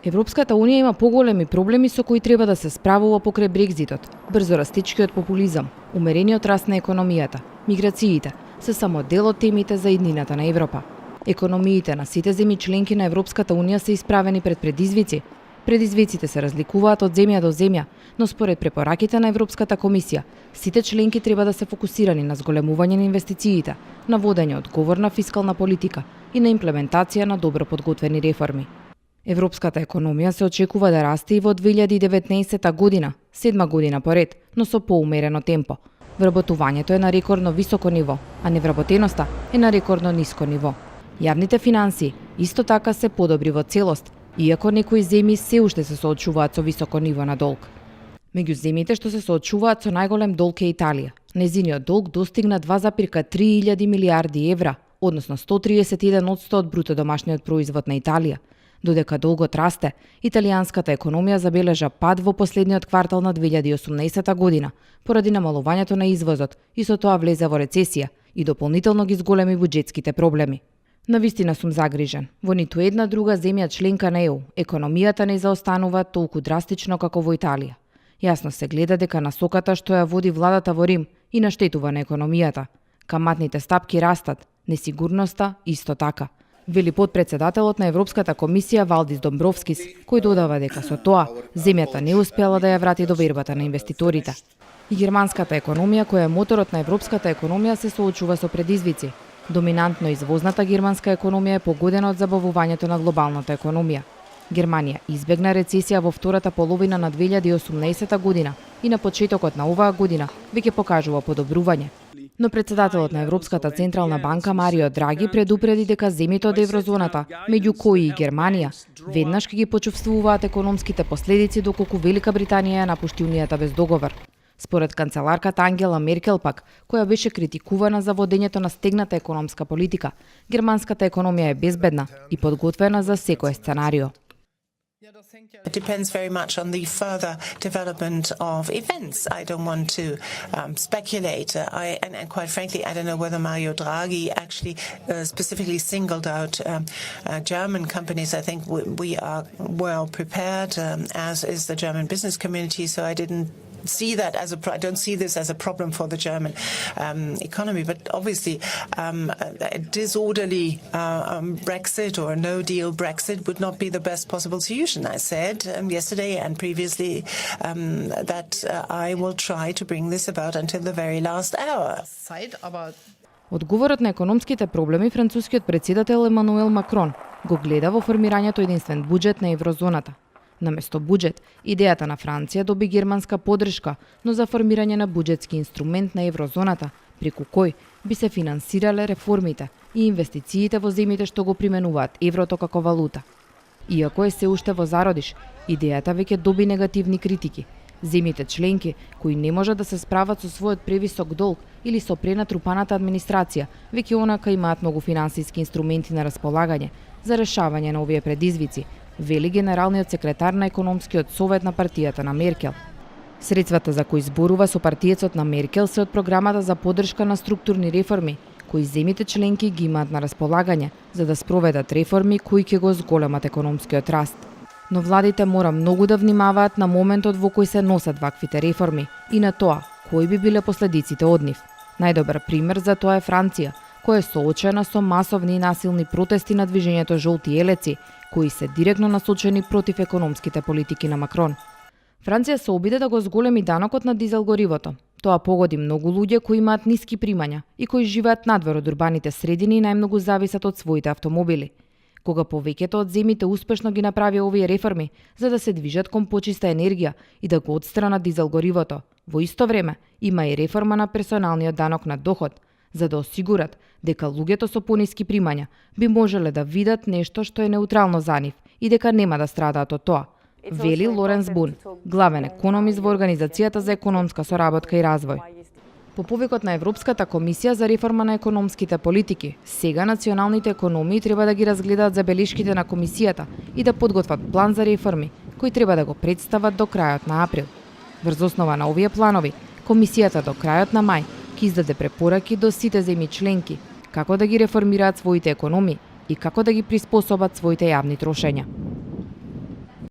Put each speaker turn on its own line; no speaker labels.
Европската унија има поголеми проблеми со кои треба да се справува покрај Брекзитот, брзо растечкиот популизам, умерениот раст на економијата, миграциите се само дел од темите за иднината на Европа. Економиите на сите земји членки на Европската унија се исправени пред предизвици. Предизвиците се разликуваат од земја до земја, но според препораките на Европската комисија, сите членки треба да се фокусирани на зголемување на инвестициите, на водење одговорна фискална политика и на имплементација на добро подготвени реформи. Европската економија се очекува да расте и во 2019 година, 7 година поред, но со поумерено темпо. Вработувањето е на рекордно високо ниво, а невработеноста е на рекордно ниско ниво. Јавните финансии исто така се подобри во целост, иако некои земји се уште се соочуваат со високо ниво на долг. Меѓу земјите што се соочуваат со најголем долг е Италија. Незиниот долг достигна 2,3 милијарди евра, односно 131% од бруто домашниот производ на Италија. Додека долгот расте, италијанската економија забележа пад во последниот квартал на 2018 година, поради намалувањето на извозот и со тоа влезе во рецесија и дополнително ги зголеми буџетските проблеми. Навистина сум загрижен. Во ниту една друга земја членка на ЕУ, економијата не заостанува толку драстично како во Италија. Јасно се гледа дека насоката што ја води владата во Рим и наштетува на економијата. Каматните стапки растат, несигурноста исто така. Вели подпредседателот на Европската комисија Валдис Домбровскис, кој додава дека со тоа земјата не успела да ја врати довербата на инвеститорите. И германската економија, која е моторот на европската економија, се соочува со предизвици. Доминантно извозната германска економија е погодена од забавувањето на глобалната економија. Германија избегна рецесија во втората половина на 2018 година и на почетокот на оваа година веќе покажува подобрување. Но председателот на Европската централна банка Марио Драги предупреди дека земјите од еврозоната, меѓу кои и Германија, веднаш ќе ги почувствуваат економските последици доколку Велика Британија ја напушти унијата без договор. Според канцеларката Ангела Меркел пак, која беше критикувана за водењето на стегната економска политика, германската економија е безбедна и подготвена за секој сценарио.
It depends very much on the further development of events. I don't want to speculate. And quite frankly, I don't know whether Mario Draghi actually specifically singled out German companies. I think we are well prepared, as is the German business community. So I don't see this as a problem for the German economy. But obviously, a disorderly Brexit or a no-deal Brexit would not be the best possible solution. I said yesterday and previously that I will try to bring this about until the very last hour.
Одговорот на економските проблеми францускиот претседател Емануел Макрон го гледа во формирањето единствен буџет на еврозоната. Наместо буџет, идејата на Франција доби германска поддршка, но за формирање на буџетски инструмент на еврозоната, преку кој би се финансирале реформите и инвестициите во земјите што го применуваат еврото како валута. Иако е се уште во зародиш, идејата веќе доби негативни критики. Земјите членки, кои не можат да се справат со својот превисок долг или со пренатрупаната администрација, веќе онака имаат многу финансиски инструменти на располагање за решавање на овие предизвици, вели генералниот секретар на економскиот совет на партијата на Меркел. Средствата за кои зборува со партиецот на Меркел се од програмата за поддршка на структурни реформи, кои земјите членки ги имаат на располагање за да спроведат реформи кои ќе го зголемат економскиот раст. Но владите мора многу да внимаваат на моментот во кој се носат ваквите реформи и на тоа кои би биле последиците од нив. Најдобар пример за тоа е Франција, која е соочена со масовни и насилни протести на движењето жолти елеци, кои се директно насочени против економските политики на Макрон. Франција се обиде да го зголеми данокот на дизел горивото. Тоа погоди многу луѓе кои имаат ниски примања и кои живеат надвор од урбаните средини и најмногу зависат од своите автомобили. Кога повеќето од земјите успешно ги направи овие реформи за да се движат кон почиста енергија и да го отстранат дизел горивото, во исто време има и реформа на персоналниот данок на доход, за да осигурат дека луѓето со пониски примања би можеле да видат нешто што е неутрално за нив и дека нема да страдаат од тоа, вели Лоренс Бун, главен економист во Организацијата за економска соработка и развој. По повикот на Европската комисија за реформа на економските политики, сега националните економии треба да ги разгледаат забелешките на комисијата и да подготват план за реформи, кои треба да го представат до крајот на април. Врз основа на овие планови, комисијата до крајот на мај ќе издаде препораки до сите земји членки како да ги реформираат своите економии и како да ги приспособат своите јавни трошења.